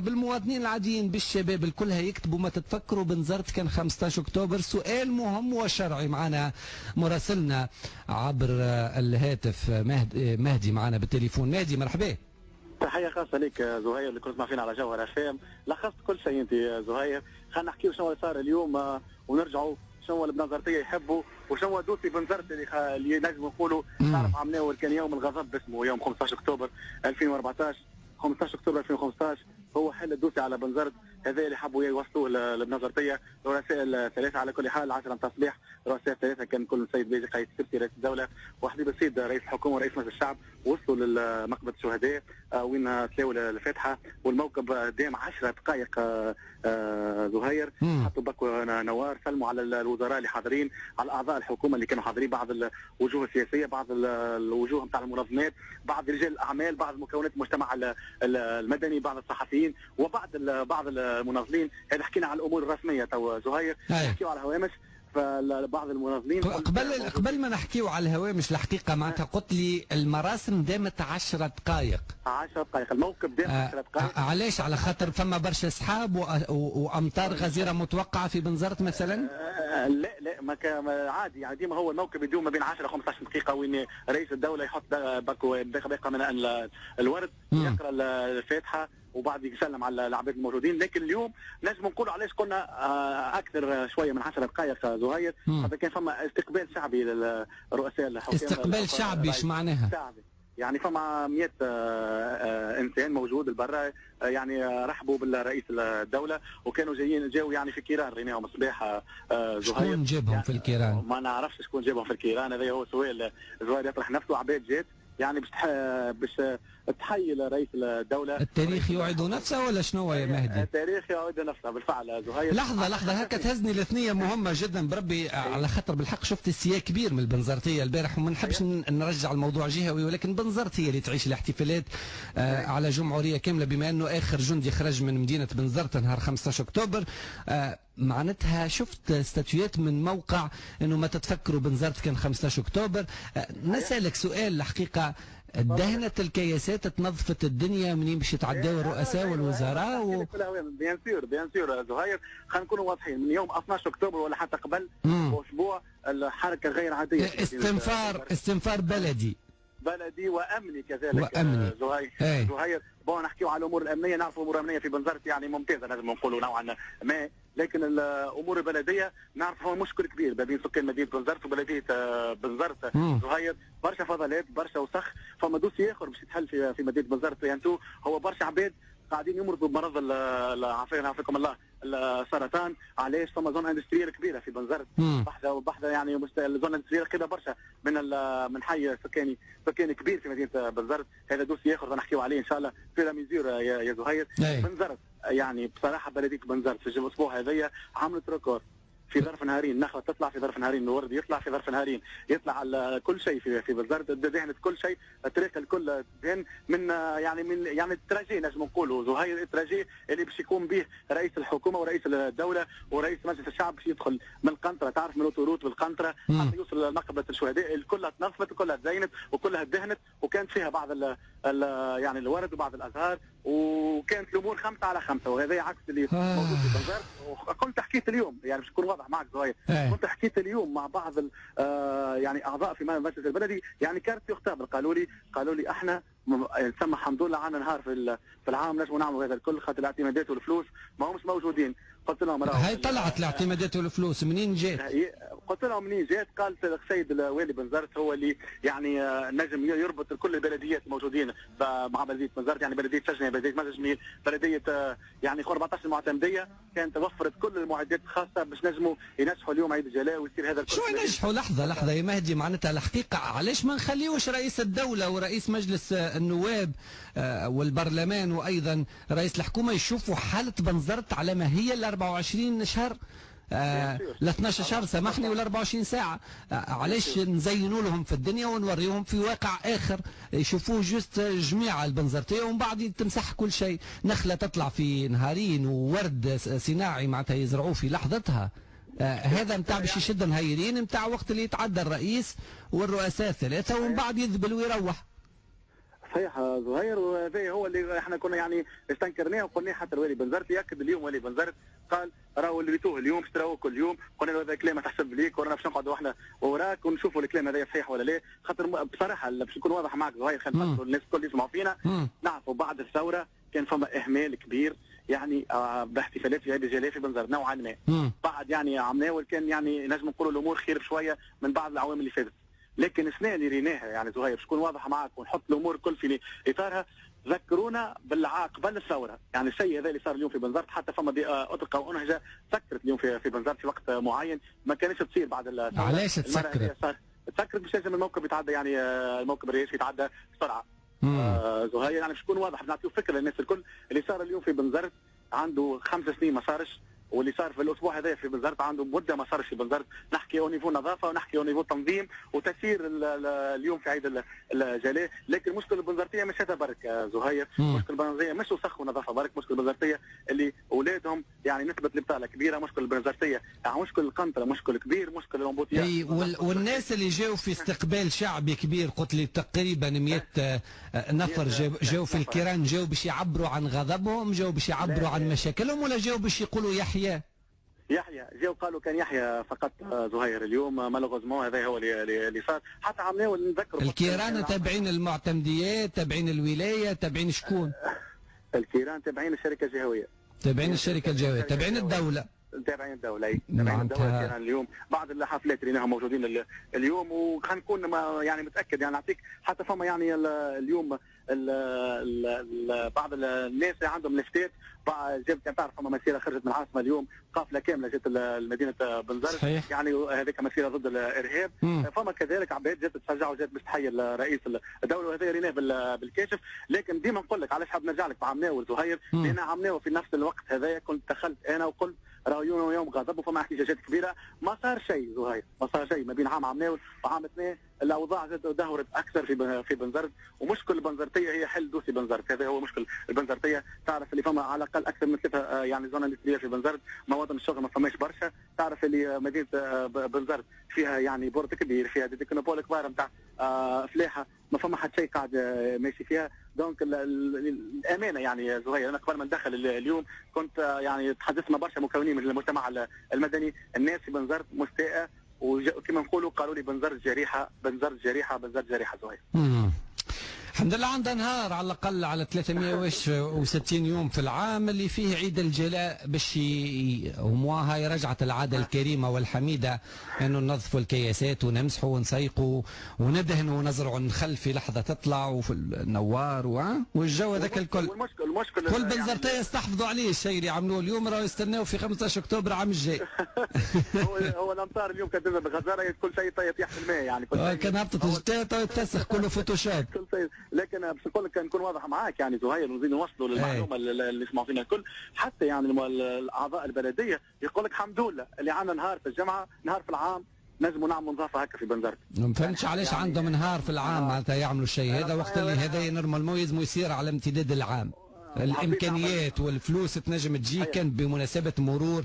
بالمواطنين العاديين بالشباب الكل هيكتبوا ما تتفكروا بنزرت كان 15 اكتوبر. سؤال مهم وشرعي. معنا مراسلنا عبر الهاتف مهدي معنا بالتليفون. مهدي مرحبا. تحية خاصة لك زهير اللي كنت معنا على جوهر FM. لخصت كل شيء انت زهير. خلينا نحكيو شنو اللي صار اليوم ونرجعوا شنو البنزرتية يحبوا وشنو دوسي بنزرت اللي نجم نقولوا تعرف عملناه كان يوم الغضب اسمه يوم 15 اكتوبر 2014. 15 اكتوبر 2015 هو حل الدوسي على بنزرت هذا اللي حبوا يوصلوه للبنزرتية. رؤساء ثلاثة على كل حال 10 تصليح. رؤساء ثلاثة كان كل السيد بيجي قايد السبتي رئيس الدولة وحبيب السيد رئيس الحكومة ورئيس مجلس الشعب وصلوا لمقبرة الشهداء وين تلاو الفاتحة والموكب دام 10 دقائق زهير. حطوا بكوا نوار سلموا على الوزراء اللي حاضرين على اعضاء الحكومه اللي كانوا حاضرين بعض الوجوه السياسيه بعض الوجوه نتاع المنظمات بعض رجال الاعمال بعض مكونات المجتمع المدني بعض الصحفيين بعض المناضلين. هذا حكينا على الامور الرسميه تو زهير. نحكيو على الهوامش فبعض المناظمين قبل ما نحكيو على الهوامش الحقيقه معناتها قلت لي المراسم دامت 10 دقائق. 10 دقائق الموكب دام 10 دقائق. علاش؟ على خاطر فما برشا سحاب وامطار غزيره متوقعه في بنزرت مثلا؟ لا ما عادي يعني ديما هو الموكب يدوم ما بين 10 15 دقيقه وين رئيس الدوله يحط باقي من الورد يقرا الفاتحه وبعد يسلم على العباد الموجودين. لكن اليوم نجم نقول علاش قلنا اكثر شويه من 10 دقائق زهير. خاطر كان فما استقبال شعبي للرؤساء الحكومه. استقبال شعبي ايش معناها؟ شعبي يعني فما 100 انسان موجود برا يعني رحبوا بالرئيس الدوله وكانوا جاوا يعني في كيران ريناهم الصباح زهير. شكون جابهم يعني في الكيران؟ ما نعرفش شكون جابهم في الكيران. هذا هو سؤال زهير يطرح نفسه. عباد جات يعني باش تحيي رئيس الدولة. التاريخ يعيد نفسه ولا شنو يا مهدي؟ التاريخ يعيد نفسه بالفعل زهير. لحظة هكا تهزني الاثنية مهمة جدا بربي على خاطر بالحق شفت السياق كبير من البنزرتية البارح وما نحبش نرجع الموضوع جهوي ولكن بنزرت هي اللي تعيش الاحتفالات على جمهورية كاملة بما انه اخر جندي خرج من مدينة بنزرت نهار 15 اكتوبر. معناتها شفت استاتيوهات من موقع انه ما تتفكروا بنزرت كان 15 اكتوبر. نسألك سؤال الحقيقة. دهنت الكياسات تنظفت الدنيا منين باش يتعداو الرؤساء والوزراء بيان سور زهير. خلينا نكونوا واضحين من يوم 12 اكتوبر ولا حتى قبل اسبوع الحركه غير عاديه. استنفار بلدي وامني كذلك زهير. نحكيو على الامور الامنيه. نعرف الامور الامنيه في بنزرت يعني ممتازه لازم نقولوا نوعا ما. لكن الامور البلديه نعرف هو مشكل كبير ما بين سكان مدينه بنزرت وبلديه بنزرت زهير. برشا فضلات برشا وسخ. فما دوسي اخر باش يتحل في مدينه بنزرت يعني هو برشا عباد قاعدين يمرضوا بمرض عافاكم الله السرطان. علاش؟ فما زون اندستريال كبيره في بنزرت بحذا يعني الزون اندستريال قريبه برشا من حي سكاني كبير في مدينه بنزرت. هذا دوسي اخر نحكيو عليه ان شاء الله في ميزور يا زهير. بنزرت يعني بصراحه بلديه بنزرت في الاسبوع هذايا عملت ريكورد في ظرف نهارين. نخله تطلع في ظرف نهارين. الورد يطلع في ظرف نهارين. يطلع على كل شيء في بنزرت. دهنت كل شيء. الطريق الكل دهن من التراجي نجم نقولوا زهير. التراجي اللي باش يقوم به رئيس الحكومه ورئيس الدوله ورئيس مجلس الشعب باش يدخل من القنطره. تعرف من الاوتوروت بالقنطره حتى يوصل لمقبره الشهداء. كلها تنظفت وكلها تزينت وكلها دهنت وكانت فيها بعض يعني الورد وبعض الازهار وكانت الامور 5 على 5 وهذا عكس اللي موجود في بنزرت. كنت حكيت اليوم يعني باش نكون واضح معك زهير. كنت حكيت اليوم مع بعض يعني اعضاء في مجلس البلدي يعني كانت يختبر. قالوا لي احنا نسمى الحمد لله عنا نهار في العام نجموا نعملوا هذا الكل خاطر الاعتمادات والفلوس ما همش موجودين. قلت لهم هاي طلعت الاعتمادات والفلوس منين جات؟ قلت لهم منين جات؟ قالت السيد الوالي بنزرت هو اللي يعني نجم يربط كل البلديات الموجودين مع بلديه بنزرت. يعني بلديه سجنه بلديه مجميل بلديه يعني 14 معتمديه كانت وفرت كل المعدات الخاصه باش نجموا ينجحوا اليوم عيد الجلاء ويصير هذا الكل. شو ينجحوا؟ لحظه يا مهدي معناتها الحقيقه علاش ما نخليوش رئيس الدوله ورئيس مجلس النواب والبرلمان وايضا رئيس الحكومه يشوفوا حاله بنزرت على ما هي ال 24 شهر ل 12 شهر سامحني ولا 24 ساعة. علاش نزينوا لهم في الدنيا ونوريهم في واقع آخر يشوفوه جوست جميع البنزرتية ومن بعد تمسح كل شيء. نخلة تطلع في نهارين وورد صناعي معناتها يزرعوه في لحظتها. هذا نتاع باش يشد نهيرين نتاع وقت اللي يتعدى الرئيس والرؤساء الثلاثة ومن بعد يذبل ويروح. صحيح زهير، وهذا هو اللي احنا كنا يعني استنكرناه وقلنا حتى الوالي بنزرت ياكد اليوم. والي بنزرت قال راهو اللي ريتوه اليوم باش تراوه كل يوم. قلنا له هذا كلام تحسب ليك ورانا باش نقعدوا احنا وراك ونشوفوا الكلام هذا صحيح ولا لا. خاطر بصراحه باش نكون واضح معك زهير، خلينا نفكروا الناس الكل يسمعوا فينا. نعرفوا بعد الثوره كان فما اهمال كبير يعني باحتفالات في عيد الجلاء في بنزرت نوعا ما. بعد يعني عمناول كان يعني نجم نقولوا الامور خير بشويه من بعض العوامل اللي فاتت. لكن السنه اللي ريناها يعني زهير باش تكون واضحه معك ونحط الامور الكل في اطارها. ذكرونا قبل الثوره، يعني الشيء هذا اللي صار اليوم في بنزرت، حتى فما اطلقه وانهجه سكرت اليوم في بنزرت في وقت معين ما كانتش تصير بعد الثوره. علاش تسكرت؟ تسكرت باش لازم الموكب يتعدى، يعني الموكب الرئيسي يتعدى بسرعه. زهير يعني باش تكون واضح، نعطيو فكره للناس الكل. اللي صار اليوم في بنزرت عنده 5 سنين ما صارش، واللي صار في الاسبوع هذا في بنزرت عنده مده ما صارش في بنزرت. نحكي او نيفو نظافه ونحكي او نيفو تنظيم وتسيير اليوم في عيد الجلاء. لكن المشكله البنزرتيه مش هذا برك زهير. مشكله البنزرتيه مش وسخ ونظافه برك، مشكله البنزرتيه اللي اولادهم يعني نسبه البطاله كبيره. مشكله البنزرتيه يعني مشكل القنطره مشكل كبير، مشكل الامبوتياج. اي والناس اللي جاوا في استقبال شعبي كبير، قلت لي تقريبا 100 نفر جاوا في الكيران، جاوا باش يعبروا عن غضبهم، جاوا باش يعبروا عن مشاكلهم، ولا جاوا باش يقولوا يحيى جاوا قالوا كان يحيى فقط زهير اليوم. مالوغوزمون هذا هو اللي صار. حتى عملناه نذكروا الكيران تابعين المعتمديات، تابعين الولايه، تابعين شكون؟ الكيران تابعين الشركه الجهويه، تابعين الشركه الجهويه، تابعين الدوله، تابعين الدوله. اي تابعين الدوله. كان اليوم بعض الحفلات اللي راهم موجودين اليوم، وخلينا نكون يعني متاكد يعني نعطيك حتى فما يعني اليوم بعض الناس عندهم لفتات. جبت تعرف فما مسيره خرجت من العاصمه اليوم، قافله كامله جت لمدينه بنزرت، يعني هذيك مسيره ضد الارهاب. فما كذلك عباد جات تشجع وجات باش تحيي رئيس الدوله، وهذا ريناه بالكاشف. لكن ديما نقول لك علاش حاب نرجع لك بعمناول زهير، لان عمناول في نفس الوقت هذايا كنت دخلت انا وقلت راهو يوم غضب وفما احتجاجات كبيره. ما صار شيء زهير، ما صار شيء ما بين عام عمناول وعام 2. الاوضاع دهورت اكثر في بنزرت، ومشكل البنزرتيه هي حل دوسي بنزرت. هذا هو مشكل البنزرتيه. تعرف اللي فما على الاقل اكثر من 3 يعني زون اندستريه في بنزرت، مواطن الشغل ما فماش برشا. تعرف اللي مدينه بنزرت فيها يعني بورت كبير، فيها دي تكنوبول كبار نتاع فلاحه، ما فما حد شيء قاعد ماشي فيها. دونك الامانه يعني زهير، انا قبل ما ندخل اليوم كنت يعني تحدثت مع برشا مكونين من المجتمع المدني. الناس في بنزرت مستاءه، وكما نقولوا قالوا لي بنزرت جريحه، بنزرت جريحه، بنزرت جريحه زهير. الحمد لله عندنا نهار على الاقل على 360 يوم في العام اللي فيه عيد الجلاء باش هاي رجعت العاده الكريمه والحميده انه ننظفوا الكياسات ونمسحوا ونسيقوا وندهنوا ونزرعوا النخل في لحظه تطلع وفي النوار والجو هذاك الكل. المشكل كل بنزرتيه يستحفظوا عليه الشيء اللي عملوه اليوم، راهو يستناوا في 15 اكتوبر عام الجاي. هو الامطار اليوم كانت تنزل بالغزاره، كل شيء يطيح في الماء يعني كان هبطت الشتاء يتسخ كله فوتوشوب. لكن باش نقول لك نكون واضح معاك يعني زهير، ونزيد نوصلوا للمعلومه اللي يسمعوا فينا الكل. حتى يعني الاعضاء البلديه يقول لك الحمد لله اللي عندنا نهار في الجمعه، نهار في العام نجموا نعملوا نظافه هكا في بنزرت. ما فهمتش علاش يعني عندهم نهار في العام معناتها يعملوا الشيء هذا، وقت اللي هذا نورمالمون يلزموا يصير على امتداد العام. الامكانيات والفلوس تنجم تجي كان بمناسبه مرور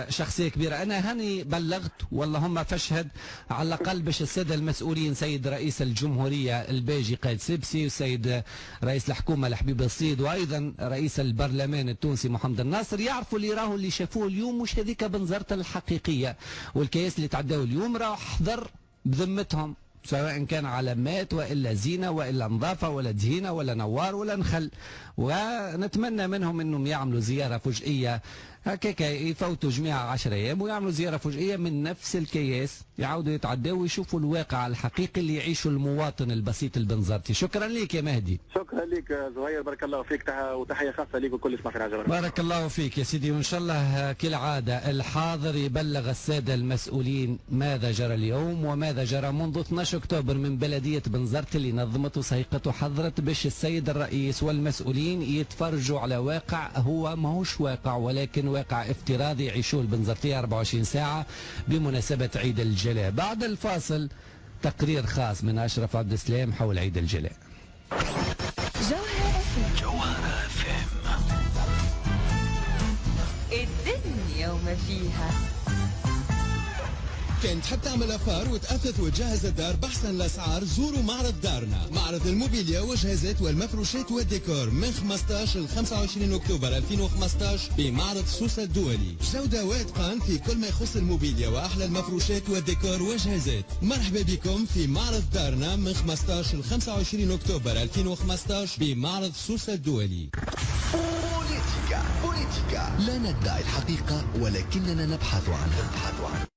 شخصيه كبيره. انا هاني بلغت والله هم فشهد على الاقل باش الساده المسؤولين، سيد رئيس الجمهوريه الباجي قايد سبسي، والسيد رئيس الحكومه الحبيب الصيد، وايضا رئيس البرلمان التونسي محمد الناصر، يعرفوا اللي راهو اللي شافوه اليوم مش هذيك بنزرت الحقيقيه. والكياس اللي تعداوا اليوم راهو حضر بذمتهم، سواء كان علامات والا زينه والا نظافه ولا دهينه ولا نوار ولا نخل. ونتمنى منهم انهم يعملوا زياره فجئيه هكاك، يفوتوا جميع 10 ايام ويعملوا زياره فجئيه من نفس الكياس، يعاودوا يتعداوا ويشوفوا الواقع الحقيقي اللي يعيشه المواطن البسيط البنزرتي. شكرا لك يا مهدي. شكرا لك زهير، بارك الله فيك، وتحيه خاصه لك وكل اسمع في العجبه. بارك الله فيك يا سيدي، وان شاء الله كالعاده الحاضر يبلغ الساده المسؤولين ماذا جرى اليوم وماذا جرى منذ 12 اكتوبر من بلديه بنزرت اللي نظمت وسيقت وحضرت باش السيد الرئيس والمسؤولين يتفرجوا على واقع هو ماهوش واقع، ولكن واقع افتراضي يعيشوه البنزرتيه 24 ساعه بمناسبه عيد الجلاء. بعد الفاصل تقرير خاص من اشرف عبد السلام حول عيد الجلاء. جوهرة FM الدنيا وما فيها. كان تحب تعمل أفار وتأثث وتجهز الدار بأحسن الأسعار زوروا معرض دارنا. معرض الموبيليا والجهازات والمفروشات والديكور من 15 ل 25 أكتوبر 2015 بمعرض سوسة الدولي. جودة واتقان في كل ما يخص الموبيليا وأحلى المفروشات والديكور والجهازات. مرحبا بكم في معرض دارنا من 15 ل 25 أكتوبر 2015 بمعرض سوسة الدولي. بوليتيكا لا ندعي الحقيقة ولكننا نبحث عنها.